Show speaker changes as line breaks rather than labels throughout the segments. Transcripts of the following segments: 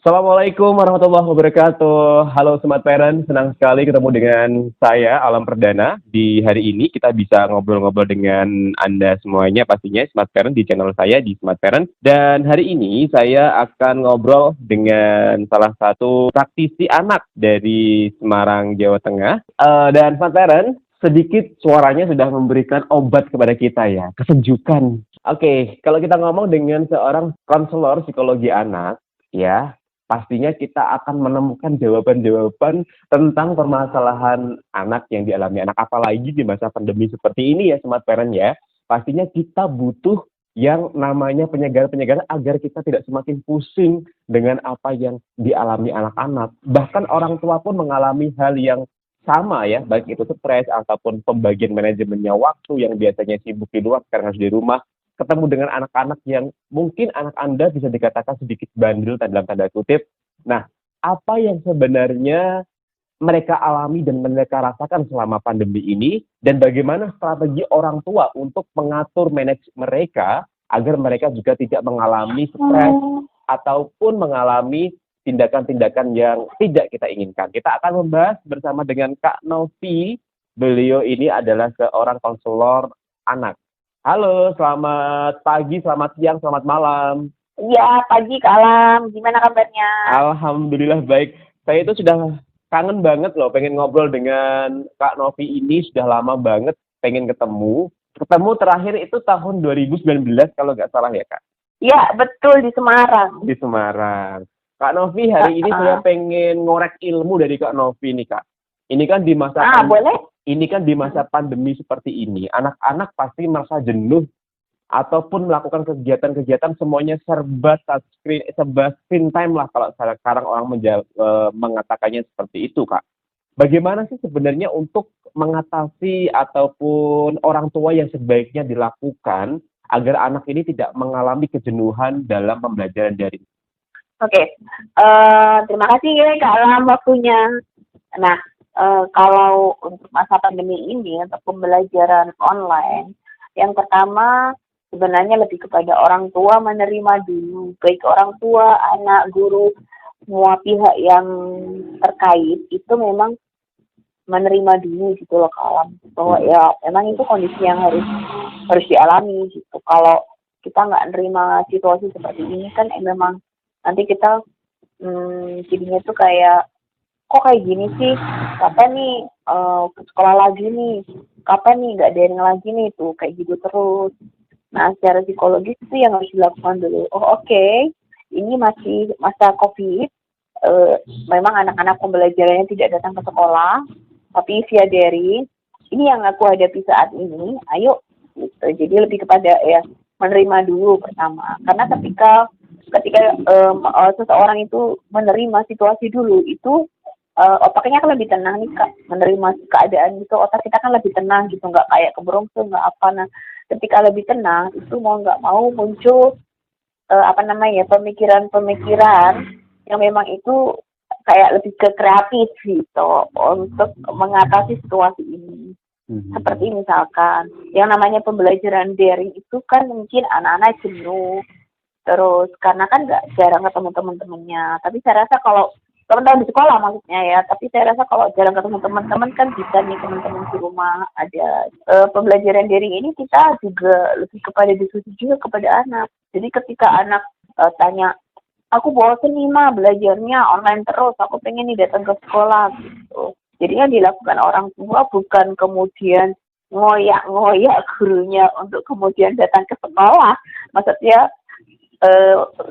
Assalamualaikum warahmatullahi wabarakatuh. Halo Smart Parent, senang sekali ketemu dengan saya Alam Perdana. Di hari ini kita bisa ngobrol-ngobrol dengan Anda semuanya pastinya Smart Parent di channel saya di Smart Parent. Dan hari ini saya akan ngobrol dengan salah satu praktisi anak dari Semarang, Jawa Tengah. Dan Smart Parent, sedikit suaranya sudah memberikan obat kepada kita ya, kesejukan. Oke, kalau kita ngomong dengan seorang konselor psikologi anak, ya, pastinya kita akan menemukan jawaban-jawaban tentang permasalahan anak yang dialami anak, apalagi di masa pandemi seperti ini ya, Smart Parent ya. Pastinya kita butuh yang namanya penyegaran-penyegaran agar kita tidak semakin pusing dengan apa yang dialami anak-anak. Bahkan orang tua pun mengalami hal yang sama ya, baik itu stres ataupun pembagian manajemennya waktu yang biasanya sibuk di luar sekarang harus di rumah ketemu dengan anak-anak yang mungkin anak Anda bisa dikatakan sedikit bandel dalam tanda kutip. Nah, apa yang sebenarnya mereka alami dan mereka rasakan selama pandemi ini dan bagaimana strategi orang tua untuk mengatur manage mereka agar mereka juga tidak mengalami stres ataupun mengalami tindakan-tindakan yang tidak kita inginkan. Kita akan membahas bersama dengan Kak Novi. Beliau ini adalah seorang konselor anak. Halo, selamat pagi, selamat siang, selamat malam.
Iya, pagi Kak Alam. Gimana kabarnya?
Alhamdulillah baik. Saya itu sudah kangen banget loh, pengen ngobrol dengan Kak Novi ini sudah lama banget pengen ketemu. Ketemu terakhir itu tahun 2019 kalau nggak salah ya Kak,
Iya, betul di Semarang.
di Semarang. Kak Novi, hari ini saya pengen ngorek ilmu dari Kak Novi nih Kak. Ini kan di masa
Boleh?
ini kan di masa pandemi seperti ini, anak-anak pasti merasa jenuh ataupun melakukan kegiatan-kegiatan semuanya serba touchscreen, serba screen time lah kalau sekarang orang mengatakannya seperti itu, Kak. Bagaimana sih sebenarnya untuk mengatasi ataupun orang tua yang sebaiknya dilakukan agar anak ini tidak mengalami kejenuhan dalam pembelajaran daring?
Oke. Terima kasih ya Kak Alam waktunya. Nah, kalau untuk masa pandemi ini untuk pembelajaran online, yang pertama sebenarnya lebih kepada orang tua menerima dulu, baik orang tua, anak, guru, semua pihak yang terkait itu memang menerima dulu gitu loh Kak Alam, bahwa ya memang itu kondisi yang harus dialami gitu. Kalau kita nggak nerima situasi seperti ini kan memang nanti kita jadinya tuh kayak kok kayak gini sih, kapan nih ke sekolah lagi nih, kapan nih nggak daring lagi nih, tuh kayak gitu terus. Nah, secara psikologis itu yang harus dilakukan dulu. Oke, ini masih masa COVID, memang anak-anak pembelajarannya tidak datang ke sekolah, tapi via daring. Ini yang aku hadapi saat ini, ayo gitu. Jadi lebih kepada ya menerima dulu pertama. Karena ketika seseorang itu menerima situasi dulu, itu otaknya kan lebih tenang nih Kak, menerima keadaan gitu, otak kita kan lebih tenang gitu, nggak kayak keberungsung, nggak apa. Nah, ketika lebih tenang itu mau nggak mau muncul pemikiran-pemikiran yang memang itu kayak lebih ke kreatif gitu untuk mengatasi situasi ini. Seperti misalkan yang namanya pembelajaran daring itu kan mungkin anak-anak jenuh, terus karena kan nggak jarang ketemu teman-temannya. Tapi saya rasa kalau teman-teman di sekolah maksudnya ya, tapi saya rasa kalau jarang ketemu teman-teman kan bisa nih teman-teman di rumah ada pembelajaran daring ini, kita juga lebih kepada diskusi juga kepada anak. Jadi ketika anak tanya, aku bosen nih Ma belajarnya online terus, aku pengen nih datang ke sekolah gitu. Jadi yang dilakukan orang tua bukan kemudian ngoyak-ngoyak gurunya untuk kemudian datang ke sekolah, maksudnya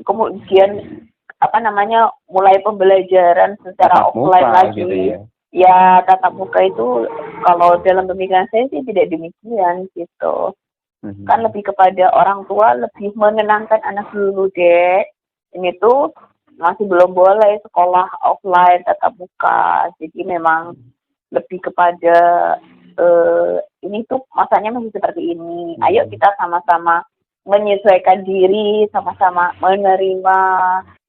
kemudian mulai pembelajaran secara
Tatap
offline
muka
lagi
gitu ya.
ya, tatap muka itu kalau dalam pemikiran saya sih tidak demikian gitu. Kan lebih kepada orang tua lebih menenangkan anak dulu deh, ini tuh masih belum boleh sekolah offline tatap muka, jadi memang lebih kepada ini tuh masanya masih seperti ini, ayo kita sama-sama menyesuaikan diri, sama-sama menerima,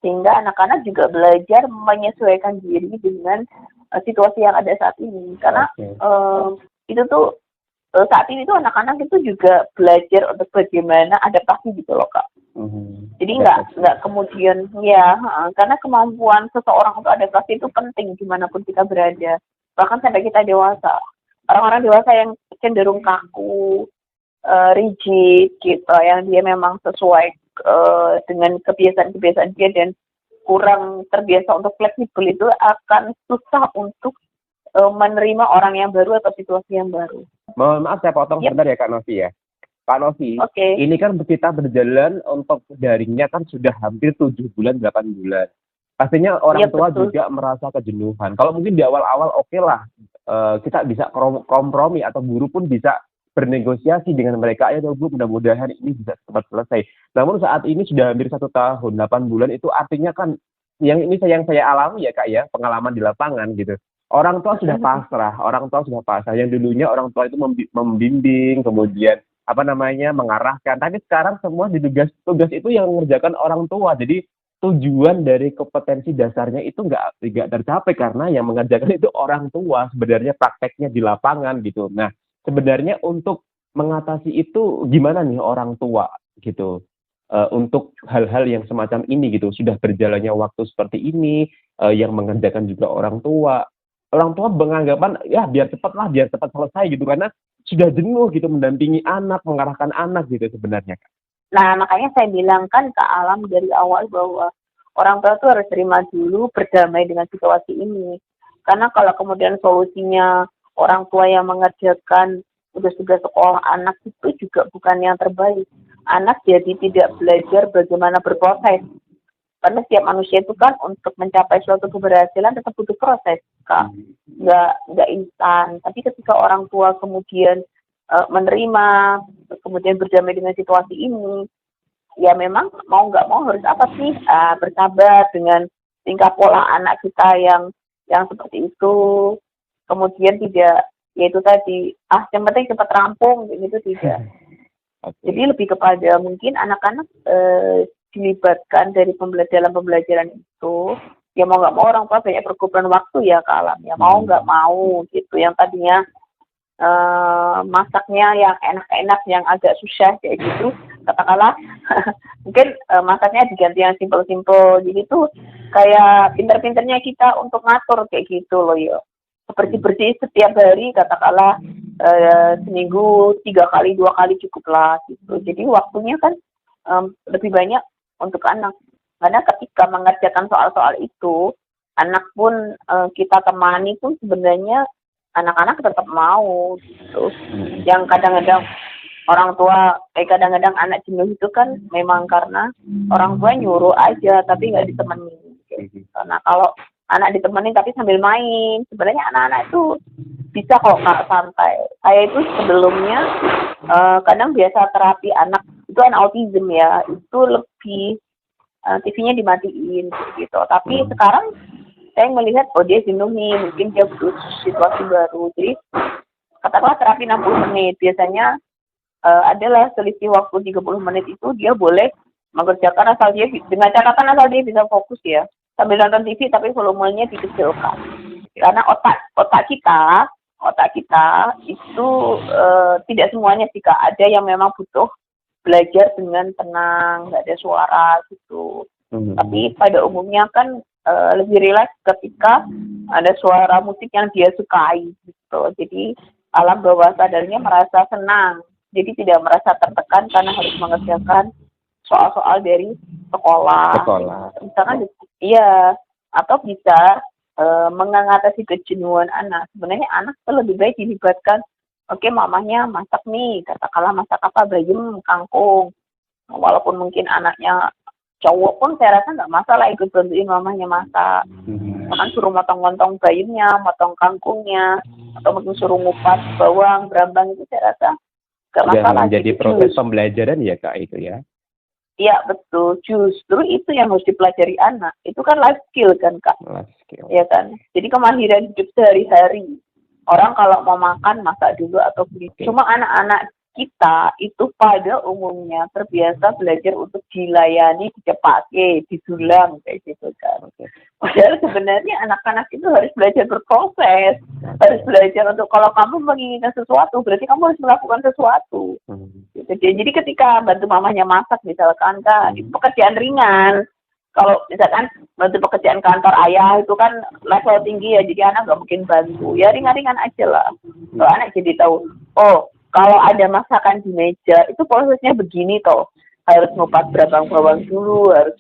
sehingga anak-anak juga belajar menyesuaikan diri dengan situasi yang ada saat ini. Karena itu tuh saat ini tuh anak-anak itu juga belajar untuk bagaimana adaptasi gitu loh Kak. Jadi nggak kemudian ya, karena kemampuan seseorang untuk adaptasi itu penting dimanapun kita berada. Bahkan sampai kita dewasa. Orang-orang dewasa yang cenderung kaku, rigid gitu, yang dia memang sesuai dengan kebiasaan-kebiasaan dia dan kurang terbiasa untuk fleksibel itu akan susah untuk menerima orang yang baru atau situasi yang baru.
Mohon maaf saya potong sebentar ya Kak Novi ya. Pak Novi, ini kan kita berjalan untuk daringnya kan sudah hampir 7 bulan, 8 bulan. Pastinya orang tua juga merasa kejenuhan. Kalau mungkin di awal-awal oke lah, kita bisa kompromi atau guru pun bisa bernegosiasi dengan mereka, ayo Bu, mudah-mudahan ini bisa cepat selesai. Namun saat ini sudah hampir 1 tahun, 8 bulan itu artinya kan, yang saya alami ya Kak ya, pengalaman di lapangan gitu. Orang tua sudah pasrah, Yang dulunya orang tua itu membimbing, kemudian mengarahkan. Tapi sekarang semua tugas itu yang mengerjakan orang tua. Jadi tujuan dari kompetensi dasarnya itu nggak tercapai karena yang mengerjakan itu orang tua. Sebenarnya prakteknya di lapangan gitu. Nah, sebenarnya untuk mengatasi itu gimana nih orang tua gitu? Untuk hal-hal yang semacam ini gitu, sudah berjalannya waktu seperti ini, yang mengerjakan juga orang tua. Orang tua beranggapan ya biar cepat selesai gitu karena sudah jenuh gitu mendampingi anak, mengarahkan anak gitu sebenarnya.
Nah, makanya saya bilang kan ke Alam dari awal bahwa orang tua tuh harus terima dulu, berdamai dengan situasi ini. Karena kalau kemudian solusinya orang tua yang mengerjakan tugas-tugas sekolah anak itu juga bukan yang terbaik. Anak jadi tidak belajar bagaimana berproses. Karena setiap manusia itu kan untuk mencapai suatu keberhasilan tetap butuh proses, Kak. Nggak instan. Tapi ketika orang tua kemudian menerima, kemudian berdamai dengan situasi ini, ya memang mau nggak mau harus apa sih? Bersabar dengan tingkah pola anak kita yang seperti itu. Kemudian tidak, yaitu tadi, yang penting cepat rampung, gitu tidak. Jadi lebih kepada mungkin anak-anak dilibatkan dalam pembelajaran itu, ya mau nggak mau orang tua banyak pergumulan waktu ya ke Alam, ya mau nggak mau gitu. Yang tadinya masaknya yang enak-enak, yang agak susah kayak gitu, katakanlah mungkin masaknya diganti yang simpel-simpel. Jadi tuh kayak pinter-pinternya kita untuk ngatur kayak gitu loh ya. Bersih-bersih setiap hari katakanlah seminggu 3 kali 2 kali cukuplah gitu. Jadi waktunya kan lebih banyak untuk anak. Karena ketika mengerjakan soal-soal itu, anak pun kita temani pun sebenarnya anak-anak tetap mau gitu. Yang kadang-kadang orang tua, kadang-kadang anak jenuh itu kan memang karena orang tua nyuruh aja tapi nggak ditemani. Gitu. Nah kalau anak ditemenin tapi sambil main, sebenarnya anak-anak itu bisa kok Kak santai. Saya itu sebelumnya kadang biasa terapi anak, itu anak autism ya, itu lebih TV-nya dimatiin gitu. Tapi sekarang saya melihat dia jenuh nih, mungkin dia butuh situasi baru. Jadi katakanlah terapi 60 menit, biasanya adalah selisih waktu 30 menit itu dia boleh mengerjakan asal dia, dengan catatan asal dia bisa fokus ya. Sambil nonton TV tapi volumenya dikecilkan. Karena otak kita itu tidak semuanya sih Kak. Ada yang memang butuh belajar dengan tenang, nggak ada suara gitu. Tapi pada umumnya kan lebih rileks ketika ada suara musik yang dia sukai gitu. Jadi alam bawah sadarnya merasa senang. Jadi tidak merasa tertekan karena harus mengerjakan soal-soal dari sekolah. Misalkan iya, atau bisa mengatasi kejenuhan anak. Sebenarnya anak itu lebih baik dilibatkan. Oke, mamahnya masak nih, katakanlah masak apa, bayam, kangkung. Walaupun mungkin anaknya cowok pun saya rasa nggak masalah ikut bantuin mamahnya masak. Bahkan suruh motong-motong bayamnya, motong kangkungnya, atau mungkin suruh ngupas bawang, berambang itu saya rasa nggak masalah.
Menjadi proses pembelajaran ya Kak itu ya?
Iya betul, justru itu yang harus dipelajari anak. Itu kan life skill kan Kak?
Life skill.
Ya kan? Jadi kemahiran hidup sehari-hari. Orang kalau mau makan masak dulu atau beli. Cuma anak-anak kita itu pada umumnya terbiasa belajar untuk dilayani, dicepatke, disulam kayak gitu kan.
Oke.
Padahal sebenarnya anak-anak itu harus belajar berproses, harus belajar untuk kalau kamu menginginkan sesuatu, berarti kamu harus melakukan sesuatu. Gitu. Jadi ketika bantu mamanya masak misalkan kan, itu pekerjaan ringan. Kalau misalkan bantu pekerjaan kantor ayah itu kan level tinggi ya, jadi anak nggak mungkin bantu. Ya ringan-ringan aja lah. Kalau anak jadi tahu, oh kalau ada masakan di meja itu prosesnya begini toh. Harus ngupas bawang dulu, harus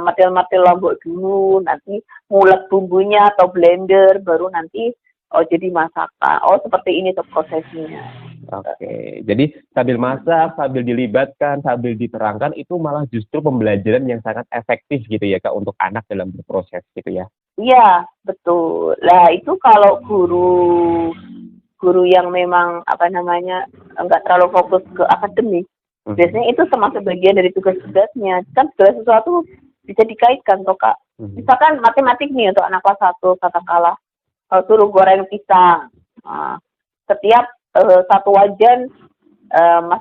matil-matil lombok dulu, nanti ngulek bumbunya atau blender, baru nanti oh jadi masakan. Oh seperti ini tuh prosesnya.
Oke, jadi sambil masak, sambil dilibatkan, sambil diterangkan itu malah justru pembelajaran yang sangat efektif gitu ya Kak untuk anak dalam berproses gitu ya.
Iya, betul. Lah itu kalau guru yang memang apa namanya enggak terlalu fokus ke akademik, biasanya itu termasuk bagian dari tugas-tugasnya. Kan segala sesuatu bisa dikaitkan toh Kak. Misalkan matematik nih untuk anak kelas 1 katakanlah, kalau suruh goreng pisang. Nah, setiap satu wajan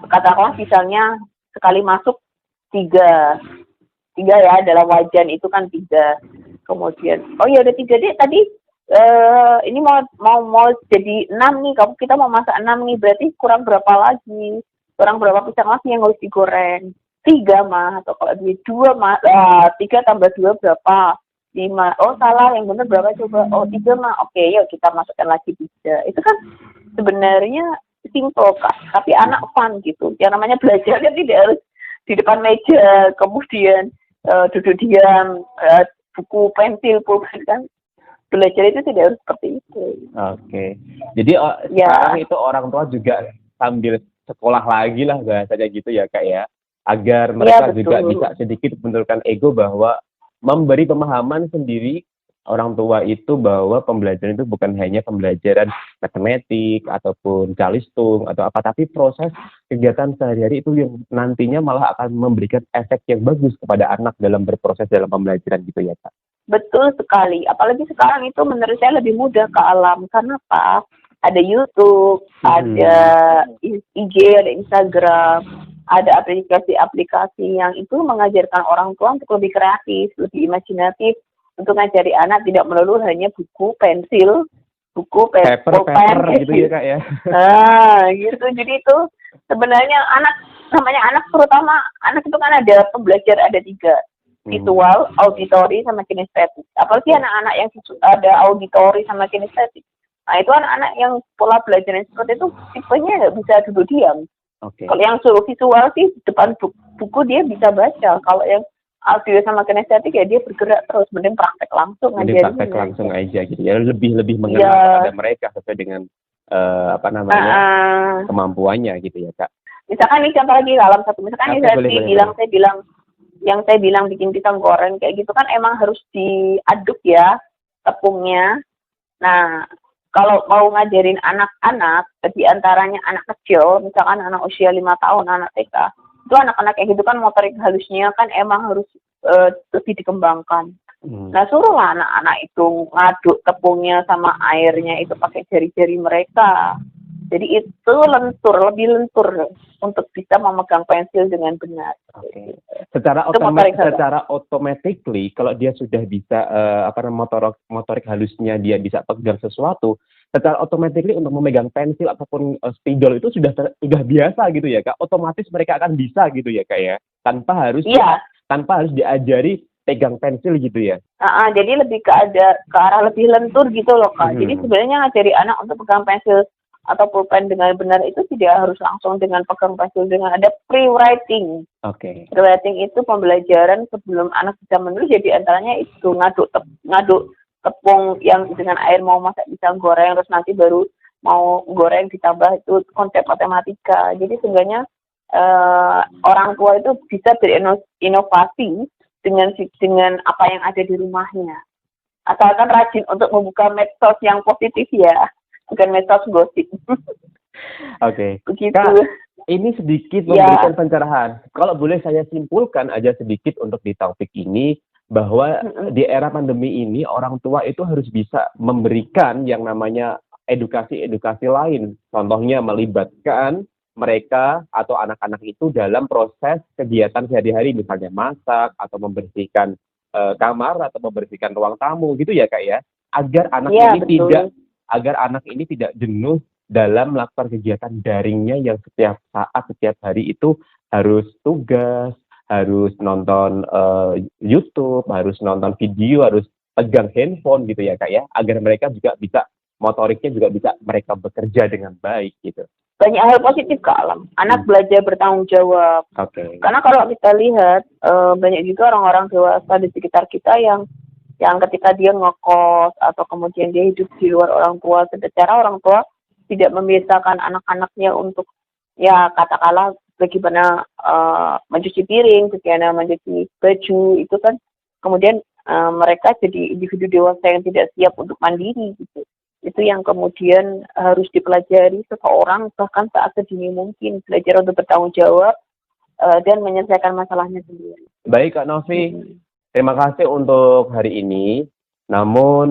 katakanlah misalnya sekali masuk tiga ya dalam wajan itu kan 3. Kemudian oh ya udah 3 deh tadi ini mau jadi 6 nih, kita mau masak 6 nih, berarti kurang berapa pisang lagi yang harus digoreng? 3 mah, atau kalau dia 2 mah 3 tambah 2 berapa? 5. Oh salah, yang benar berapa coba? Oh 3 mah. Oke, yuk kita masukkan lagi 3. Itu kan sebenarnya simple Kak, tapi anak fun gitu. Yang namanya belajar kan tidak harus di depan meja, kemudian duduk diam, buku, pensil, pulpen kan. Belajar itu tidak harus seperti itu.
Oke. Jadi sekarang itu orang tua juga sambil sekolah lagi lah bahasanya gitu ya Kak ya. Agar mereka juga bisa sedikit menurunkan ego bahwa memberi pemahaman sendiri orang tua itu bahwa pembelajaran itu bukan hanya pembelajaran matematik ataupun calistung atau apa, tapi proses kegiatan sehari-hari itu yang nantinya malah akan memberikan efek yang bagus kepada anak dalam berproses dalam pembelajaran gitu ya Kak.
Betul sekali, apalagi sekarang itu menurut saya lebih mudah ke alam. Karena apa? Ada YouTube, ada IG, ada Instagram, ada aplikasi-aplikasi yang itu mengajarkan orang tua untuk lebih kreatif, lebih imajinatif, untuk ngajari anak tidak melulu hanya buku, pensil,
paper gitu ya Kak ya.
Nah, gitu. Jadi itu sebenarnya namanya anak, terutama anak itu kan ada pembelajar ada 3. Visual, auditory, sama kinestetik. Apalagi anak-anak yang ada auditory sama kinestetik. Nah, itu anak-anak yang pola belajarnya seperti itu tipenya nggak bisa duduk diam. Kalau yang suruh visual sih depan buku dia bisa baca. Kalau yang audio sama kinestetik ya dia bergerak terus, mending praktek langsung
aja gitu ya, lebih mengenal pada mereka sesuai dengan kemampuannya gitu ya Kak. Misalkan
nih contoh lagi dalam satu, misalkan saya bilang bikin pisang goreng kayak gitu kan emang harus diaduk ya tepungnya. Nah kalau mau ngajarin anak-anak, di antaranya anak kecil, misalkan anak usia 5 tahun, anak TK, itu anak-anak kayak gitu kan motorik halusnya kan emang harus lebih dikembangkan. Nah suruhlah anak-anak itu ngaduk tepungnya sama airnya itu pakai jari-jari mereka. Jadi itu lebih lentur untuk bisa memegang pensil dengan benar.
Oke. Secara automatically kalau dia sudah bisa motorik halusnya dia bisa pegang sesuatu, secara automatically untuk memegang pensil ataupun spidol itu sudah biasa gitu ya Kak. Otomatis mereka akan bisa gitu ya Kak ya. Tanpa harus diajari pegang pensil gitu ya.
Jadi lebih ke arah lebih lentur gitu loh Kak. Jadi sebenarnya ngajari anak untuk pegang pensil atau pulpen dengan benar itu tidak harus langsung dengan pegang pensil, dengan ada pre-writing. Pre-writing itu pembelajaran sebelum anak bisa menulis, jadi antaranya itu ngaduk tepung yang dengan air mau masak pisang goreng, terus nanti baru mau goreng ditambah itu konsep matematika. Jadi sebenarnya orang tua itu bisa berinovasi dengan apa yang ada di rumahnya. Asalkan rajin untuk membuka medsos yang positif ya. Bukan medsos gosip.
Oke.
Begitu.
Kak, ini sedikit memberikan pencerahan. Kalau boleh saya simpulkan aja sedikit untuk di topik ini, bahwa di era pandemi ini orang tua itu harus bisa memberikan yang namanya edukasi lain. Contohnya melibatkan mereka atau anak-anak itu dalam proses kegiatan sehari-hari, misalnya masak atau membersihkan kamar atau membersihkan ruang tamu gitu ya Kak ya, agar anak
Iya,
ini
betul.
tidak jenuh dalam melakukan kegiatan daringnya yang setiap saat, setiap hari itu harus tugas, harus nonton YouTube, harus nonton video, harus pegang handphone gitu ya Kak ya, agar mereka juga bisa motoriknya juga bisa mereka bekerja dengan baik gitu.
Banyak hal positif Kak Alam. Anak belajar bertanggung jawab.
Oke.
Karena kalau kita lihat banyak juga orang-orang dewasa di sekitar kita yang ketika dia ngekos atau kemudian dia hidup di luar orang tua, secara orang tua tidak membiasakan anak-anaknya untuk ya katakanlah bagaimana mencuci piring, bagaimana mencuci baju, itu kan kemudian mereka jadi individu dewasa yang tidak siap untuk mandiri gitu. Itu yang kemudian harus dipelajari seseorang bahkan saat sedini mungkin, belajar untuk bertanggung jawab dan menyelesaikan masalahnya sendiri.
Baik Kak Novi, terima kasih untuk hari ini. Namun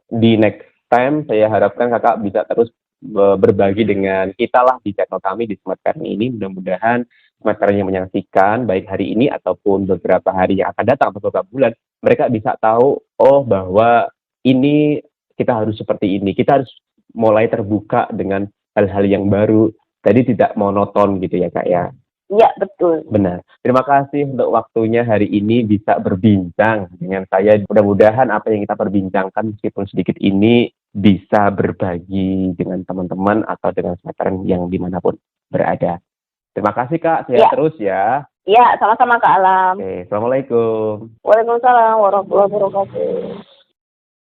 di next time saya harapkan Kakak bisa terus berbagi dengan kita lah di channel kami di Smart Parent ini. Mudah-mudahan Smart Parent yang menyaksikan baik hari ini ataupun beberapa hari yang akan datang atau beberapa bulan, mereka bisa tahu bahwa ini kita harus seperti ini. Kita harus mulai terbuka dengan hal-hal yang baru. Jadi tidak monoton gitu ya Kak ya.
Iya, betul.
Benar. Terima kasih untuk waktunya hari ini bisa berbincang dengan saya. Mudah-mudahan apa yang kita perbincangkan meskipun sedikit ini bisa berbagi dengan teman-teman atau dengan smartphone yang dimanapun berada. Terima kasih Kak, sehat terus ya.
Iya, sama-sama Kak Alam.
Oke, Assalamualaikum.
Waalaikumsalam warahmatullahi wabarakatuh.